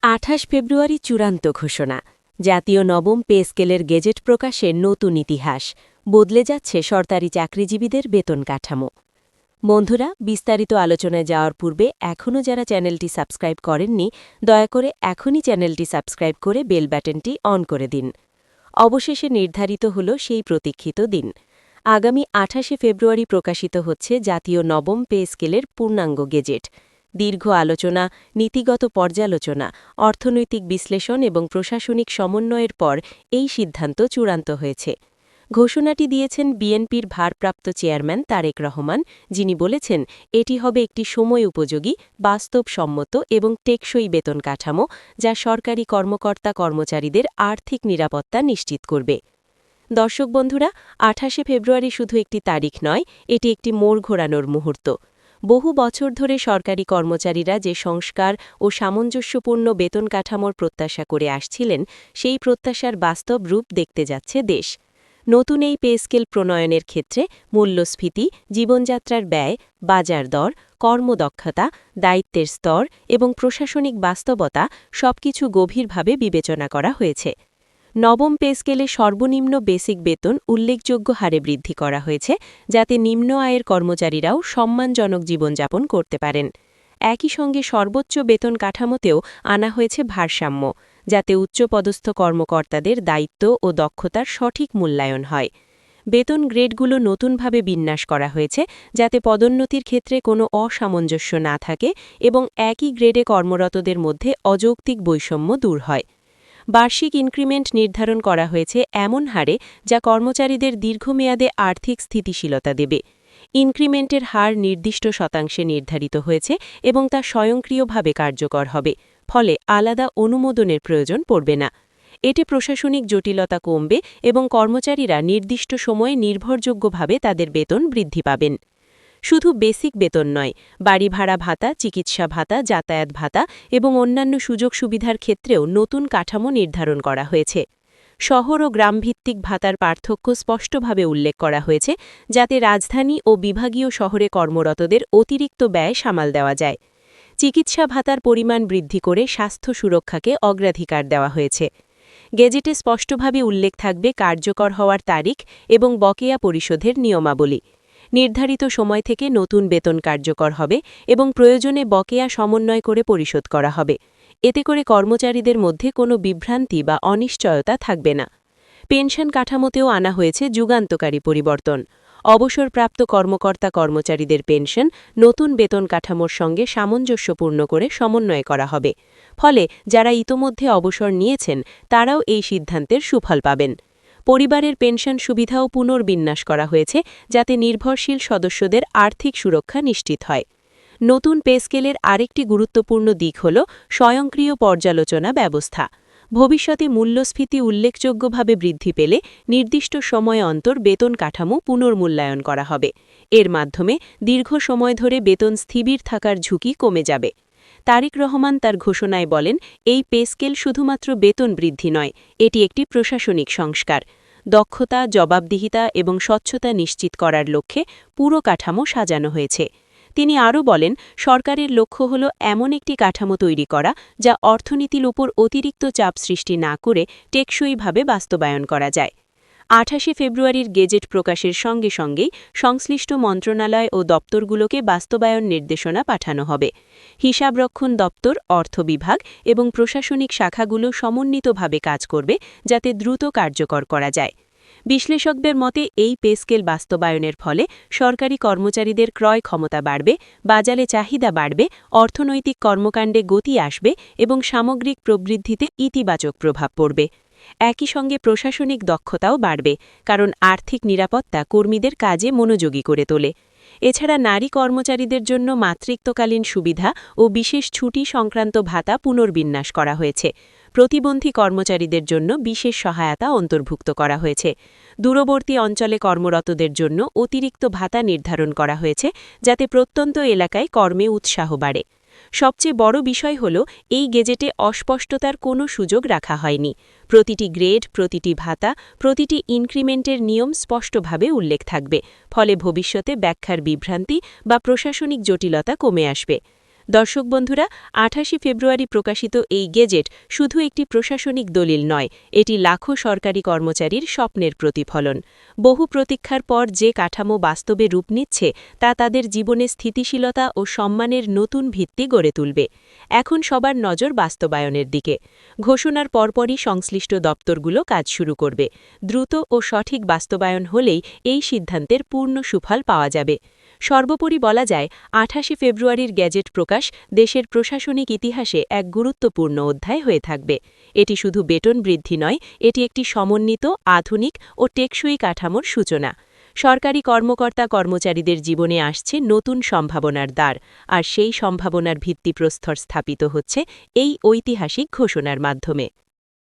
২৮ ফেব্রুয়ারি চূড়ান্ত ঘোষণা। জাতীয় নবম পে স্কেলের গেজেট প্রকাশের নতুন ইতিহাস। বদলে যাচ্ছে সরকারি চাকরিজীবীদের বেতন কাঠামো। বন্ধুরা, বিস্তারিত আলোচনায় যাওয়ার পূর্বে এখনও যারা চ্যানেলটি সাবস্ক্রাইব করেননি, দয়া করে এখনই চ্যানেলটি সাবস্ক্রাইব করে বেল বাটনটি অন করে দিন। অবশেষে নির্ধারিত হল সেই প্রতীক্ষিত দিন। আগামী ২৮ ফেব্রুয়ারি প্রকাশিত হচ্ছে জাতীয় নবম পে স্কেলের পূর্ণাঙ্গ গেজেট। দীর্ঘ আলোচনা, নীতিগত পর্যালোচনা, অর্থনৈতিক বিশ্লেষণ এবং প্রশাসনিক সমন্বয়ের পর এই সিদ্ধান্ত চূড়ান্ত হয়েছে। ঘোষণাটি দিয়েছেন বিএনপির ভারপ্রাপ্ত চেয়ারম্যান তারেক রহমান, যিনি বলেছেন এটি হবে একটি সময় উপযোগী, বাস্তবসম্মত এবং টেকসই বেতন কাঠামো, যা সরকারি কর্মকর্তা-কর্মচারীদের আর্থিক নিরাপত্তা নিশ্চিত করবে। দর্শক বন্ধুরা, ২৮ ফেব্রুয়ারি শুধু একটি তারিখ নয়, এটি একটি মোড় ঘোরানোর মুহূর্ত। বহু বছর ধরে সরকারি কর্মচারীরা যে সংস্কার ও সামঞ্জস্যপূর্ণ বেতন কাঠামোর প্রত্যাশা করে আসছিলেন, সেই প্রত্যাশার বাস্তব রূপ দেখতে যাচ্ছে দেশ। নতুন এই পে স্কেল প্রণয়নের ক্ষেত্রে মূল্যস্ফীতি, জীবনযাত্রার ব্যয়, বাজার দর, কর্মদক্ষতা, দায়িত্বের স্তর এবং প্রশাসনিক বাস্তবতা সবকিছু গভীরভাবে বিবেচনা করা হয়েছে। নবম পে স্কেলে সর্বনিম্ন বেসিক বেতন উল্লেখযোগ্য হারে বৃদ্ধি করা হয়েছে, যাতে নিম্ন আয়ের কর্মচারীরাও সম্মানজনক জীবনযাপন করতে পারেন। একই সঙ্গে সর্বোচ্চ বেতন কাঠামোতেও আনা হয়েছে ভারসাম্য, যাতে উচ্চপদস্থ কর্মকর্তাদের দায়িত্ব ও দক্ষতার সঠিক মূল্যায়ন হয়। বেতন গ্রেডগুলো নতুনভাবে বিন্যাস করা হয়েছে, যাতে পদোন্নতির ক্ষেত্রে কোনো অসামঞ্জস্য না থাকে এবং একই গ্রেডে কর্মরতদের মধ্যে অযৌক্তিক বৈষম্য দূর হয়। বার্ষিক ইনক্রিমেন্ট নির্ধারণ করা হয়েছে এমন হারে, যা কর্মচারীদের দীর্ঘমেয়াদে আর্থিক স্থিতিশীলতা দেবে। ইনক্রিমেন্টের হার নির্দিষ্ট শতাংশে নির্ধারিত হয়েছে এবং তা স্বয়ংক্রিয়ভাবে কার্যকর হবে, ফলে আলাদা অনুমোদনের প্রয়োজন পড়বে না। এতে প্রশাসনিক জটিলতা কমবে এবং কর্মচারীরা নির্দিষ্ট সময়ে নির্ভরযোগ্যভাবে তাদের বেতন বৃদ্ধি পাবেন। শুধু বেসিক বেতন নয়, বাড়ি ভাড়া ভাতা, চিকিৎসা ভাতা, যাতায়াত ভাতা এবং অন্যান্য সুযোগ সুবিধার ক্ষেত্রেও নতুন কাঠামো নির্ধারণ করা হয়েছে। শহর ও গ্রামভিত্তিক ভাতার পার্থক্য স্পষ্টভাবে উল্লেখ করা হয়েছে, যাতে রাজধানী ও বিভাগীয় শহরে কর্মরতদের অতিরিক্ত ব্যয় সামাল দেওয়া যায়। চিকিৎসা ভাতার পরিমাণ বৃদ্ধি করে স্বাস্থ্য সুরক্ষাকে অগ্রাধিকার দেওয়া হয়েছে। গেজেটে স্পষ্টভাবে উল্লেখ থাকবে কার্যকর হওয়ার তারিখ এবং বকেয়া পরিশোধের নিয়মাবলী। নির্ধারিত সময় থেকে নতুন বেতন কার্যকর হবে এবং প্রয়োজনে বকেয়া সমন্বয় করে পরিশোধ করা হবে। এতে করে কর্মচারীদের মধ্যে কোনো বিভ্রান্তি বা অনিশ্চয়তা থাকবে না। পেনশন কাঠামোতেও আনা হয়েছে যুগান্তকারী পরিবর্তন। অবসরপ্রাপ্ত কর্মকর্তা-কর্মচারীদের পেনশন নতুন বেতন কাঠামোর সঙ্গে সামঞ্জস্যপূর্ণ করে সমন্বয় করা হবে। ফলে যারা ইতোমধ্যে অবসর নিয়েছেন, তারাও এই সিদ্ধান্তের সুফল পাবেন। পরিবারের পেনশন সুবিধাও পুনর্বিন্যাস করা হয়েছে, যাতে নির্ভরশীল সদস্যদের আর্থিক সুরক্ষা নিশ্চিত হয়। নতুন পে স্কেলের আরেকটি গুরুত্বপূর্ণ দিক হল স্বয়ংক্রিয় পর্যালোচনা ব্যবস্থা। ভবিষ্যতে মূল্যস্ফীতি উল্লেখযোগ্যভাবে বৃদ্ধি পেলে নির্দিষ্ট সময় অন্তর বেতন কাঠামো পুনর্মূল্যায়ন করা হবে। এর মাধ্যমে দীর্ঘ সময় ধরে বেতন স্থির থাকার ঝুঁকি কমে যাবে। তারেক রহমান তার ঘোষণায় বলেন, এই পে স্কেল শুধুমাত্র বেতন বৃদ্ধি নয়, এটি একটি প্রশাসনিক সংস্কার। দক্ষতা, জবাবদিহিতা এবং স্বচ্ছতা নিশ্চিত করার লক্ষ্যে পুরো কাঠামো সাজানো হয়েছে। তিনি আরও বলেন, সরকারের লক্ষ্য হল এমন একটি কাঠামো তৈরি করা, যা অর্থনীতির উপর অতিরিক্ত চাপ সৃষ্টি না করে টেকসইভাবে বাস্তবায়ন করা যায়। ২৮ ফেব্রুয়ারির গেজেট প্রকাশের সঙ্গে সঙ্গেই সংশ্লিষ্ট মন্ত্রণালয় ও দপ্তরগুলোকে বাস্তবায়ন নির্দেশনা পাঠানো হবে। হিসাবরক্ষণ দপ্তর, অর্থ বিভাগ এবং প্রশাসনিক শাখাগুলো সমন্বিতভাবে কাজ করবে, যাতে দ্রুত কার্যকর করা যায়। বিশ্লেষকদের মতে এই পে স্কেল বাস্তবায়নের ফলে সরকারি কর্মচারীদের ক্রয় ক্ষমতা বাড়বে, বাজারে চাহিদা বাড়বে, অর্থনৈতিক কর্মকাণ্ডে গতি আসবে এবং সামগ্রিক প্রবৃদ্ধিতে ইতিবাচক প্রভাব পড়বে। একই সঙ্গে প্রশাসনিক দক্ষতাও বাড়বে, কারণ আর্থিক নিরাপত্তা কর্মীদের কাজে মনোযোগী করে তোলে। এছাড়া নারী কর্মচারীদের জন্য মাতৃত্বকালীন সুবিধা ও বিশেষ ছুটি সংক্রান্ত ভাতা পুনর্বিন্যাস করা হয়েছে। প্রতিবন্ধী কর্মচারীদের জন্য বিশেষ সহায়তা অন্তর্ভুক্ত করা হয়েছে। দূরবর্তী অঞ্চলে কর্মরতদের জন্য অতিরিক্ত ভাতা নির্ধারণ করা হয়েছে, যাতে প্রত্যন্ত এলাকায় কর্মে উৎসাহ বাড়ে। সবচেয়ে বড় বিষয় হল, এই গেজেটে অস্পষ্টতার কোনো সুযোগ রাখা হয়নি। প্রতিটি গ্রেড, প্রতিটি ভাতা, প্রতিটি ইনক্রিমেন্টের নিয়ম স্পষ্টভাবে উল্লেখ থাকবে, ফলে ভবিষ্যতে ব্যাখ্যার বিভ্রান্তি বা প্রশাসনিক জটিলতা কমে আসবে। দর্শক বন্ধুরা, ২৮ ফেব্রুয়ারি প্রকাশিত এই গেজেট শুধু একটি প্রশাসনিক দলিল নয়, এটি লাখো সরকারি কর্মচারীর স্বপ্নের প্রতিফলন। বহু প্রতীক্ষার পর যে কাঠামো বাস্তবে রূপ নিচ্ছে তা তাদের জীবনে স্থিতিশীলতা ও সম্মানের নতুন ভিত্তি গড়ে তুলবে। এখন সবার নজর বাস্তবায়নের দিকে। ঘোষণার পরপরই সংশ্লিষ্ট দপ্তরগুলো কাজ শুরু করবে। দ্রুত ও সঠিক বাস্তবায়ন হলেই এই সিদ্ধান্তের পূর্ণ সুফল পাওয়া যাবে। সর্বোপরি বলা যায়, ২৮ ফেব্রুয়ারির গেজেট প্রকাশ দেশের প্রশাসনিক ইতিহাসে এক গুরুত্বপূর্ণ অধ্যায় হয়ে থাকবে। এটি শুধু বেতন বৃদ্ধি নয়, এটি একটি সমন্বিত, আধুনিক ও টেকসই কাঠামোর সূচনা। সরকারি কর্মকর্তা-কর্মচারীদের জীবনে আসছে নতুন সম্ভাবনার দ্বার, আর সেই সম্ভাবনার ভিত্তিপ্রস্তর স্থাপিত হচ্ছে এই ঐতিহাসিক ঘোষণার মাধ্যমে।